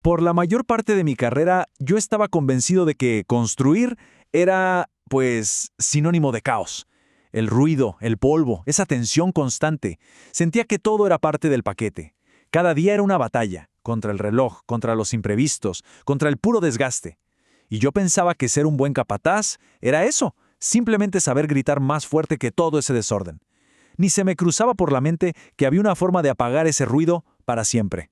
Por la mayor parte de mi carrera, yo estaba convencido de que construir era, pues, sinónimo de caos. El ruido, el polvo, esa tensión constante. Sentía que todo era parte del paquete. Cada día era una batalla, contra el reloj, contra los imprevistos, contra el puro desgaste. Y yo pensaba que ser un buen capataz era eso, simplemente saber gritar más fuerte que todo ese desorden. Ni se me cruzaba por la mente que había una forma de apagar ese ruido para siempre.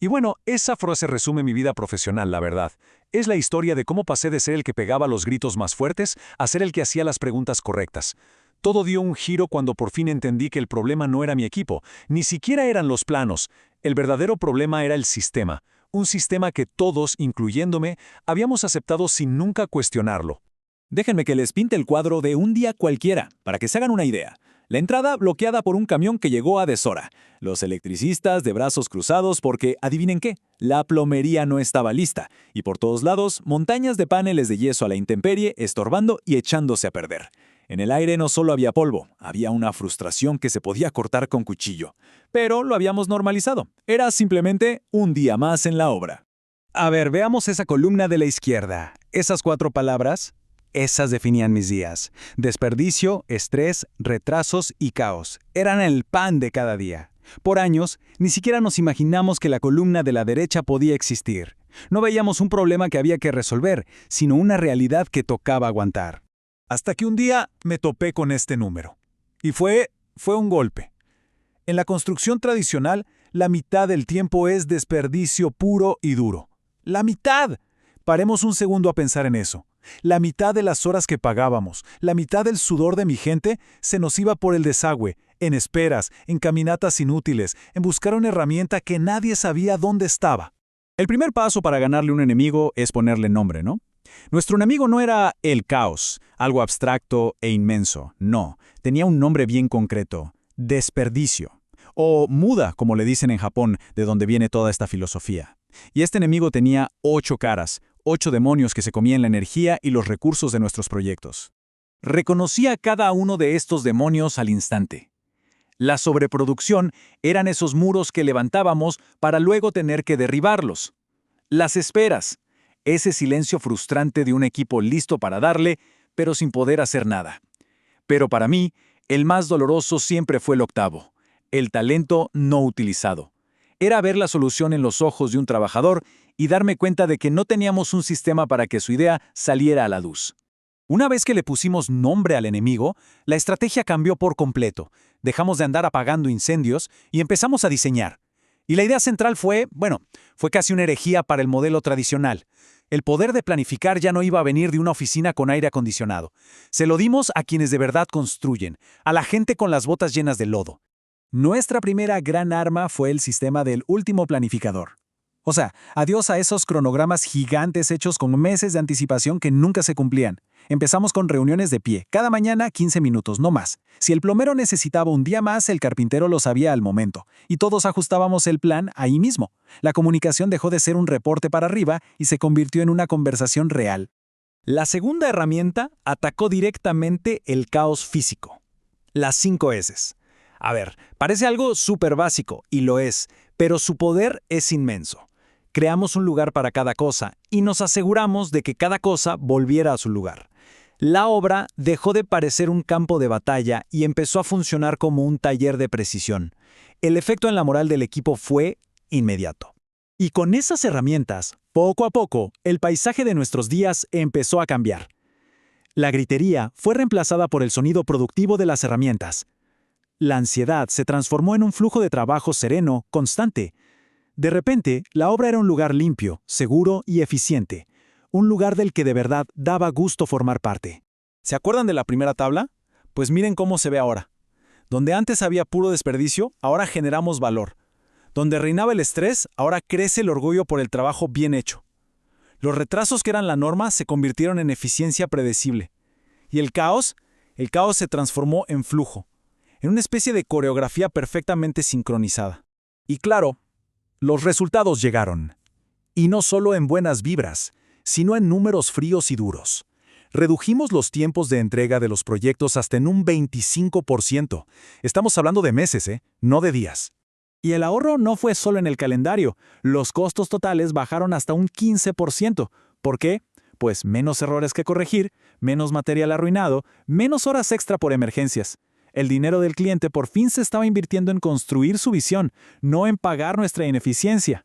Y bueno, esa frase resume mi vida profesional, la verdad. Es la historia de cómo pasé de ser el que pegaba los gritos más fuertes a ser el que hacía las preguntas correctas. Todo dio un giro cuando por fin entendí que el problema no era mi equipo, ni siquiera eran los planos. El verdadero problema era el sistema. Un sistema que todos, incluyéndome, habíamos aceptado sin nunca cuestionarlo. Déjenme que les pinte el cuadro de un día cualquiera, para que se hagan una idea. La entrada bloqueada por un camión que llegó a deshora. Los electricistas de brazos cruzados porque, adivinen qué, la plomería no estaba lista. Y por todos lados, montañas de paneles de yeso a la intemperie, estorbando y echándose a perder. En el aire no solo había polvo, había una frustración que se podía cortar con cuchillo. Pero lo habíamos normalizado. Era simplemente un día más en la obra. A ver, veamos esa columna de la izquierda. Esas 4 palabras, esas definían mis días. Desperdicio, estrés, retrasos y caos. Eran el pan de cada día. Por años, ni siquiera nos imaginamos que la columna de la derecha podía existir. No veíamos un problema que había que resolver, sino una realidad que tocaba aguantar. Hasta que un día me topé con este número. Y fue un golpe. En la construcción tradicional, la mitad del tiempo es desperdicio puro y duro. ¡La mitad! Paremos un segundo a pensar en eso. La mitad de las horas que pagábamos, la mitad del sudor de mi gente, se nos iba por el desagüe, en esperas, en caminatas inútiles, en buscar una herramienta que nadie sabía dónde estaba. El primer paso para ganarle un enemigo es ponerle nombre, ¿no? Nuestro enemigo no era el caos, algo abstracto e inmenso, no. Tenía un nombre bien concreto: desperdicio. O muda, como le dicen en Japón, de donde viene toda esta filosofía. Y este enemigo tenía 8 caras, 8 demonios que se comían la energía y los recursos de nuestros proyectos. Reconocía cada uno de estos demonios al instante. La sobreproducción eran esos muros que levantábamos para luego tener que derribarlos. Las esperas, ese silencio frustrante de un equipo listo para darle, pero sin poder hacer nada. Pero para mí, el más doloroso siempre fue el octavo: el talento no utilizado. Era ver la solución en los ojos de un trabajador y darme cuenta de que no teníamos un sistema para que su idea saliera a la luz. Una vez que le pusimos nombre al enemigo, la estrategia cambió por completo. Dejamos de andar apagando incendios y empezamos a diseñar. Y la idea central fue casi una herejía para el modelo tradicional. El poder de planificar ya no iba a venir de una oficina con aire acondicionado. Se lo dimos a quienes de verdad construyen, a la gente con las botas llenas de lodo. Nuestra primera gran arma fue el sistema del último planificador. O sea, adiós a esos cronogramas gigantes hechos con meses de anticipación que nunca se cumplían. Empezamos con reuniones de pie, cada mañana 15 minutos, no más. Si el plomero necesitaba un día más, el carpintero lo sabía al momento, y todos ajustábamos el plan ahí mismo. La comunicación dejó de ser un reporte para arriba y se convirtió en una conversación real. La segunda herramienta atacó directamente el caos físico. Las 5 S's. A ver, parece algo súper básico, y lo es, pero su poder es inmenso. Creamos un lugar para cada cosa y nos aseguramos de que cada cosa volviera a su lugar. La obra dejó de parecer un campo de batalla y empezó a funcionar como un taller de precisión. El efecto en la moral del equipo fue inmediato. Y con esas herramientas, poco a poco, el paisaje de nuestros días empezó a cambiar. La gritería fue reemplazada por el sonido productivo de las herramientas. La ansiedad se transformó en un flujo de trabajo sereno, constante. De repente, la obra era un lugar limpio, seguro y eficiente. Un lugar del que de verdad daba gusto formar parte. ¿Se acuerdan de la primera tabla? Pues miren cómo se ve ahora. Donde antes había puro desperdicio, ahora generamos valor. Donde reinaba el estrés, ahora crece el orgullo por el trabajo bien hecho. Los retrasos que eran la norma se convirtieron en eficiencia predecible. Y el caos se transformó en flujo, en una especie de coreografía perfectamente sincronizada. Y claro, los resultados llegaron. Y no solo en buenas vibras, sino en números fríos y duros. Redujimos los tiempos de entrega de los proyectos hasta en un 25%. Estamos hablando de meses, no de días. Y el ahorro no fue solo en el calendario. Los costos totales bajaron hasta un 15%. ¿Por qué? Pues menos errores que corregir, menos material arruinado, menos horas extra por emergencias. El dinero del cliente por fin se estaba invirtiendo en construir su visión, no en pagar nuestra ineficiencia.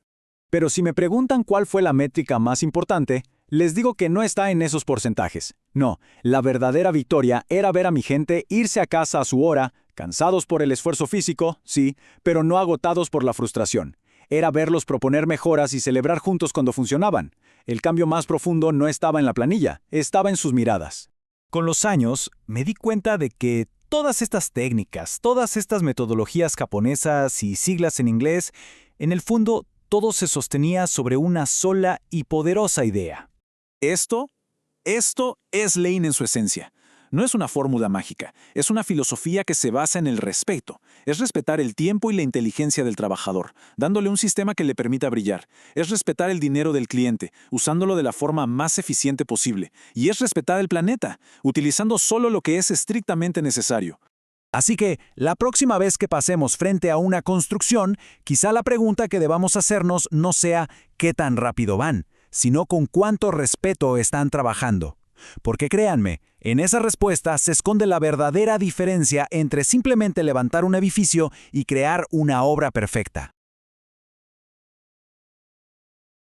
Pero si me preguntan cuál fue la métrica más importante, les digo que no está en esos porcentajes. No, la verdadera victoria era ver a mi gente irse a casa a su hora, cansados por el esfuerzo físico, sí, pero no agotados por la frustración. Era verlos proponer mejoras y celebrar juntos cuando funcionaban. El cambio más profundo no estaba en la planilla, estaba en sus miradas. Con los años, me di cuenta de que todas estas técnicas, todas estas metodologías japonesas y siglas en inglés, en el fondo todo se sostenía sobre una sola y poderosa idea. Esto es Lean en su esencia. No es una fórmula mágica, es una filosofía que se basa en el respeto. Es respetar el tiempo y la inteligencia del trabajador, dándole un sistema que le permita brillar. Es respetar el dinero del cliente, usándolo de la forma más eficiente posible. Y es respetar el planeta, utilizando solo lo que es estrictamente necesario. Así que, la próxima vez que pasemos frente a una construcción, quizá la pregunta que debamos hacernos no sea ¿qué tan rápido van?, sino con cuánto respeto están trabajando. Porque créanme, en esa respuesta se esconde la verdadera diferencia entre simplemente levantar un edificio y crear una obra perfecta.